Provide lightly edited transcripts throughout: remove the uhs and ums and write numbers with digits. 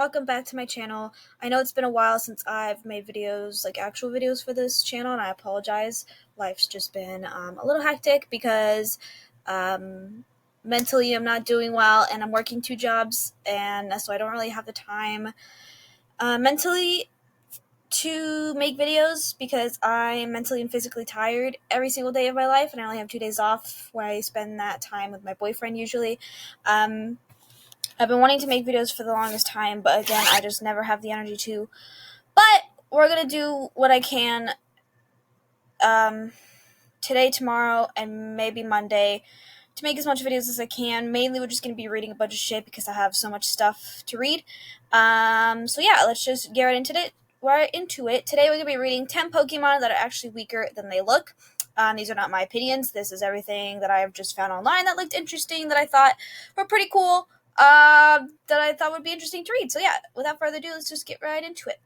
welcome back to my channel. I know it's been a while since I've made videos, like actual videos for this channel, and I apologize. Life's just been a little hectic because mentally I'm not doing well and I'm working 2 jobs, and so I don't really have the time mentally to make videos because I'm mentally and physically tired every single day of my life, and I only have 2 days off where I spend that time with my boyfriend usually. I've been wanting to make videos for the longest time, but again, I just never have the energy to. But we're going to do what I can today, tomorrow, and maybe Monday to make as much videos as I can. Mainly, we're just going to be reading a bunch of shit because I have so much stuff to read. So yeah, let's just get right into it. Today we're going to be reading 10 Pokemon that are actually weaker than they look. These are not my opinions. This is everything that I've just found online that looked interesting, that I thought were pretty cool, that I thought would be interesting to read. So yeah, without further ado, let's just get right into it.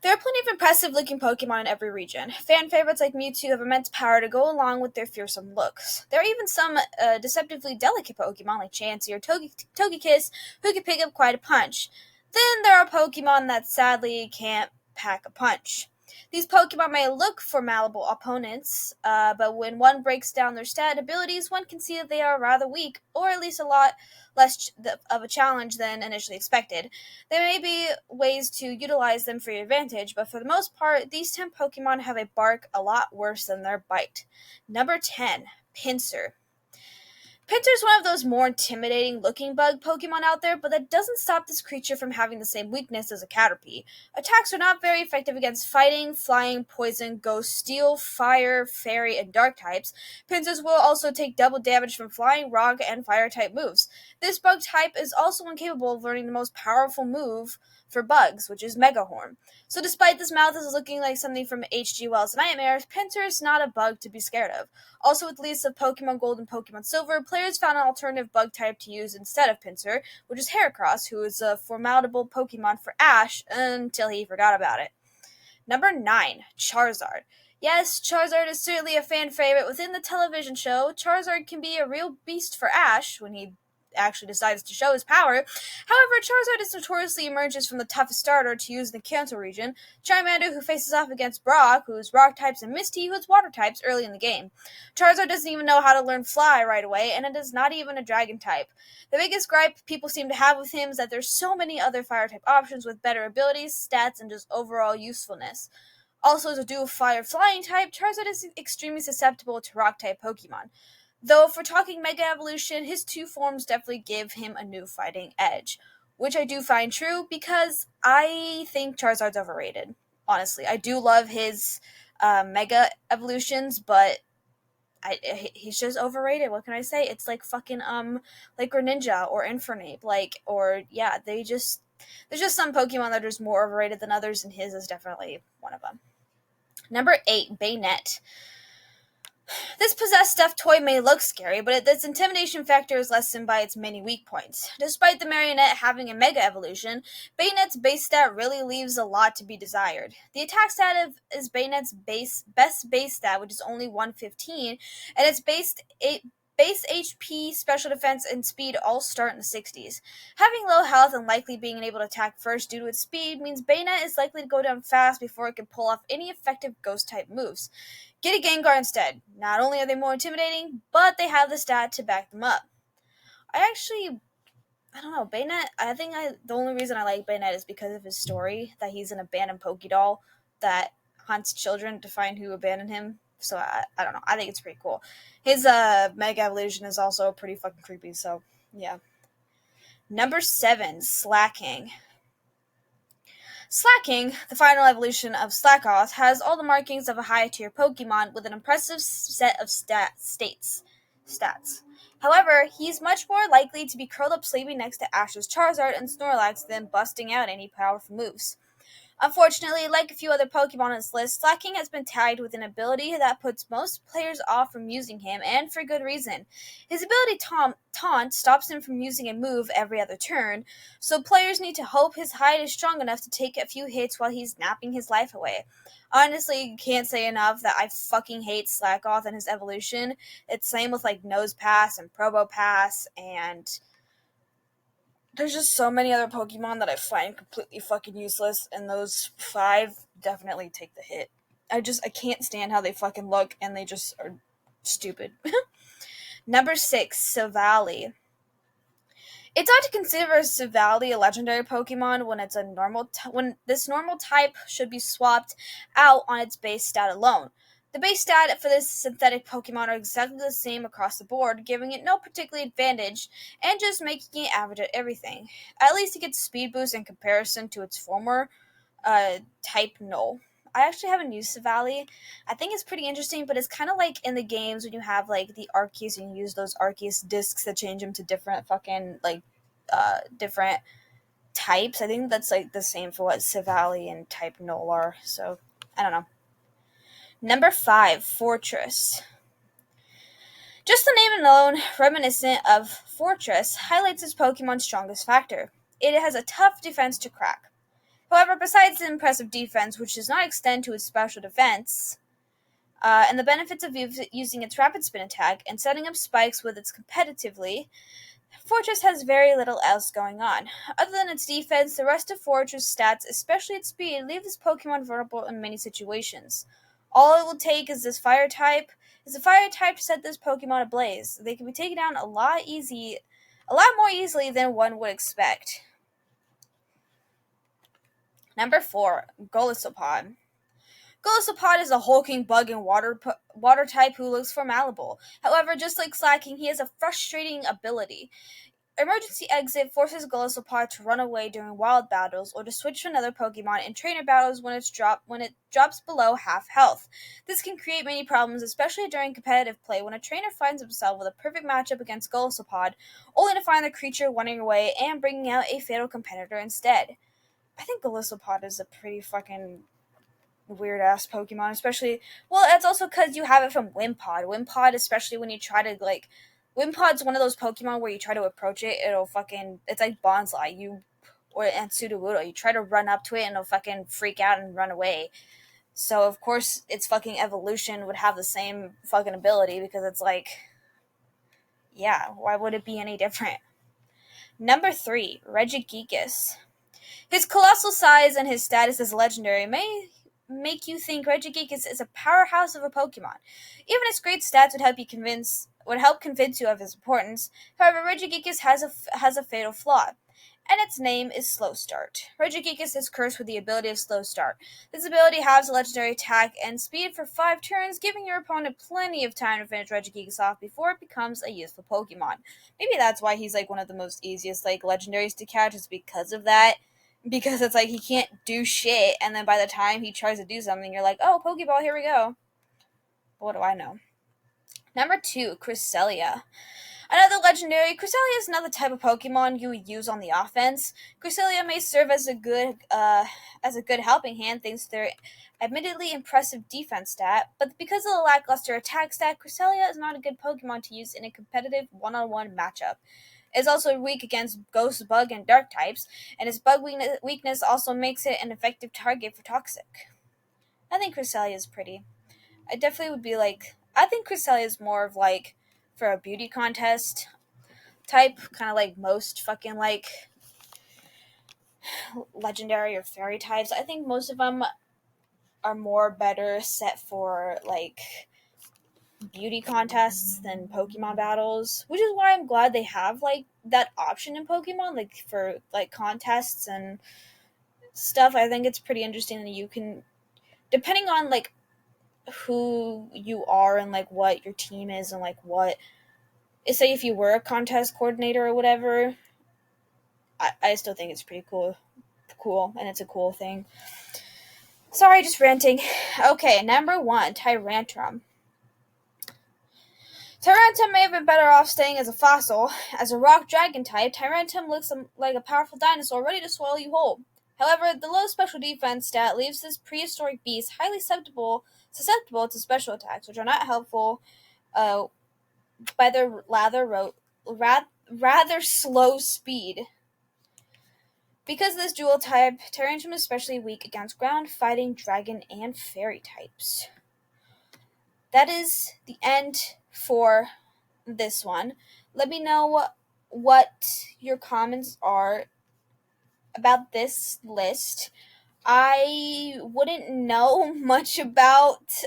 There are plenty of impressive-looking Pokemon in every region. Fan favorites like Mewtwo have immense power to go along with their fearsome looks. There are even some deceptively delicate Pokemon like Chansey or Togekiss who can pick up quite a punch. Then there are Pokemon that sadly can't pack a punch. These Pokemon may look formidable opponents, but when one breaks down their stat abilities, one can see that they are rather weak, or at least a lot less of a challenge than initially expected. There may be ways to utilize them for your advantage, but for the most part, these 10 Pokemon have a bark a lot worse than their bite. Number 10, Pinsir. Pinsir is one of those more intimidating looking bug Pokemon out there, but that doesn't stop this creature from having the same weakness as a Caterpie. Attacks are not very effective against fighting, flying, poison, ghost, steel, fire, fairy, and dark types. Pinsirs will also take double damage from flying, rock, and fire type moves. This bug type is also incapable of learning the most powerful move for bugs, which is Mega Horn. So despite this mouth is looking like something from H.G. Wells' Nightmares, Pinsir is not a bug to be scared of. Also, with the release of Pokemon Gold and Pokemon Silver, players found an alternative bug type to use instead of Pinsir, which is Heracross, who is a formidable Pokemon for Ash until he forgot about it. Number 9, Charizard. Yes, Charizard is certainly a fan favorite within the television show. Charizard can be a real beast for Ash when he actually decides to show his power. However, Charizard is notoriously emerges from the toughest starter to use in the Kanto region. Charmander, who faces off against Brock, who is rock types, and Misty, who is water types, early in the game. Charizard doesn't even know how to learn Fly right away, and it is not even a dragon type. The biggest gripe people seem to have with him is that there's so many other fire type options with better abilities, stats, and just overall usefulness. Also, as a dual fire flying type, Charizard is extremely susceptible to rock type Pokemon. Though, if we're talking Mega Evolution, his 2 forms definitely give him a new fighting edge, which I do find true because I think Charizard's overrated. Honestly, I do love his Mega Evolutions, but he's just overrated. What can I say? It's like fucking like Greninja or Infernape, there's just some Pokemon that are just more overrated than others, and his is definitely one of them. Number 8, Baynet. This possessed stuffed toy may look scary, but its intimidation factor is lessened by its many weak points. Despite the marionette having a mega evolution, Bayonet's base stat really leaves a lot to be desired. The attack stat is Bayonet's best base stat, which is only 115, and its base HP, special defense, and speed all start in the 60s. Having low health and likely being unable to attack first due to its speed means Bayonet is likely to go down fast before it can pull off any effective ghost-type moves. Get a Gengar instead. Not only are they more intimidating, but they have the stat to back them up. I don't know, Bayonet, the only reason I like Bayonet is because of his story, that he's an abandoned Pokédoll that hunts children to find who abandoned him. So I don't know, I think it's pretty cool. His Mega Evolution is also pretty fucking creepy, so yeah. Number 7, Slacking. Slacking, the final evolution of Slackoth, has all the markings of a high-tier Pokemon with an impressive set of stats. However, he's much more likely to be curled up sleeping next to Ash's Charizard and Snorlax than busting out any powerful moves. Unfortunately, like a few other Pokemon on this list, Slacking has been tagged with an ability that puts most players off from using him, and for good reason. His ability Taunt stops him from using a move every other turn, so players need to hope his hide is strong enough to take a few hits while he's napping his life away. Honestly, can't say enough that I fucking hate Slackoth and his evolution. It's same with like Nose Pass and Probo Pass and There's just so many other Pokemon that I find completely fucking useless, and those five definitely take the hit. I can't stand how they fucking look, and they just are stupid. Number 6, Savali. It's odd to consider Savali a legendary Pokemon when it's a when this normal type should be swapped out on its base stat alone. The base stat for this synthetic Pokemon are exactly the same across the board, giving it no particular advantage and just making it average at everything. At least it gets speed boost in comparison to its former type Null. I actually haven't used Savali. I think it's pretty interesting, but it's kind of like in the games when you have like the Arceus and you use those Arceus discs that change them to different fucking like different types. I think that's like the same for what Savali and type Null are. So I don't know. Number 5, Fortress. Just the name alone, reminiscent of Fortress, highlights this Pokemon's strongest factor. It has a tough defense to crack. However, besides the impressive defense, which does not extend to its special defense, and the benefits of using its rapid spin attack and setting up spikes with its competitively, Fortress has very little else going on. Other than its defense, the rest of Fortress' stats, especially its speed, leave this Pokemon vulnerable in many situations. All it will take is a fire type to set this Pokemon ablaze. They can be taken down a lot more easily than one would expect. Number 4, Golisopod. Golisopod is a hulking bug and water type who looks formidable. However, just like Slacking, he has a frustrating ability. Emergency Exit forces Golisopod to run away during wild battles or to switch to another Pokemon in trainer battles when it drops below half health. This can create many problems, especially during competitive play when a trainer finds himself with a perfect matchup against Golisopod, only to find the creature running away and bringing out a fatal competitor instead. I think Golisopod is a pretty fucking weird ass Pokemon, especially it's also because you have it from Wimpod. Wimpod, especially when you try to like Wimpod's one of those Pokemon where you try to approach it, it's like Bonsai, and Sudowoodo. You try to run up to it and it'll fucking freak out and run away. So of course its fucking evolution would have the same fucking ability because it's like, yeah, why would it be any different? Number 3, Regigigas. His colossal size and his status as legendary may make you think Regigigas is a powerhouse of a Pokemon. Even its great stats would help convince you of his importance. However, Regigigas has a fatal flaw, and its name is Slow Start. Regigigas is cursed with the ability of Slow Start. This ability has a legendary attack and speed for 5 turns, giving your opponent plenty of time to finish Regigigas off before it becomes a useful Pokemon. Maybe that's why he's like one of the most easiest like legendaries to catch, is because of that. Because it's like he can't do shit, and then by the time he tries to do something, you're like, oh, Pokeball, here we go. But what do I know? Number 2, Cresselia. Another legendary, Cresselia is another type of Pokemon you would use on the offense. Cresselia may serve as a good helping hand thanks to their admittedly impressive defense stat, but because of the lackluster attack stat, Cresselia is not a good Pokemon to use in a competitive one-on-one matchup. It is also weak against Ghost, Bug, and Dark types, and its Bug weakness also makes it an effective target for Toxic. I think Cresselia is pretty. I definitely would be like, I think Cresselia is more of like for a beauty contest type, kind of like most fucking like legendary or fairy types. I think most of them are more better set for like beauty contests than Pokemon battles, which is why I'm glad they have like that option in Pokemon, like for like contests and stuff. I think it's pretty interesting that you can, depending on like who you are and like what your team is and like what, say if you were a contest coordinator or whatever, I still think it's pretty cool, and it's a cool thing. Sorry, just ranting. Okay, number 1, Tyrantrum. Tyrantrum may have been better off staying as a fossil. As a rock dragon type, Tyrantrum looks like a powerful dinosaur ready to swallow you whole. However, the low special defense stat leaves this prehistoric beast highly susceptible to special attacks, which are not helpful by their rather slow speed. Because of this dual type, Tyrantrum is especially weak against ground, fighting, dragon, and fairy types. That is the end for this one. Let me know what your comments are about this list. I wouldn't know much about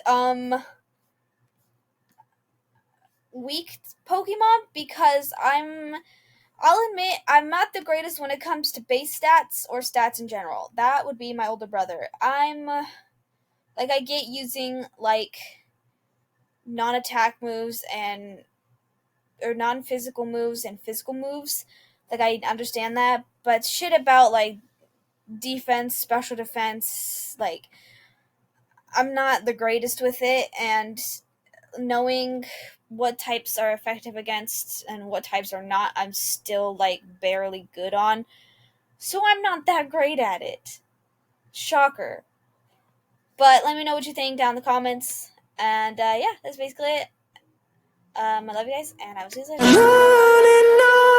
weak Pokemon because I'll admit I'm not the greatest when it comes to base stats or stats in general. That would be my older brother. I get using like non-attack moves and or non-physical moves and physical moves. Like I understand that, but shit about like defense, special defense, like I'm not the greatest with it, and knowing what types are effective against and what types are not, I'm still like barely good on. So I'm not that great at it. Shocker. But let me know what you think down in the comments. And yeah, that's basically it. I love you guys, and I will see you later.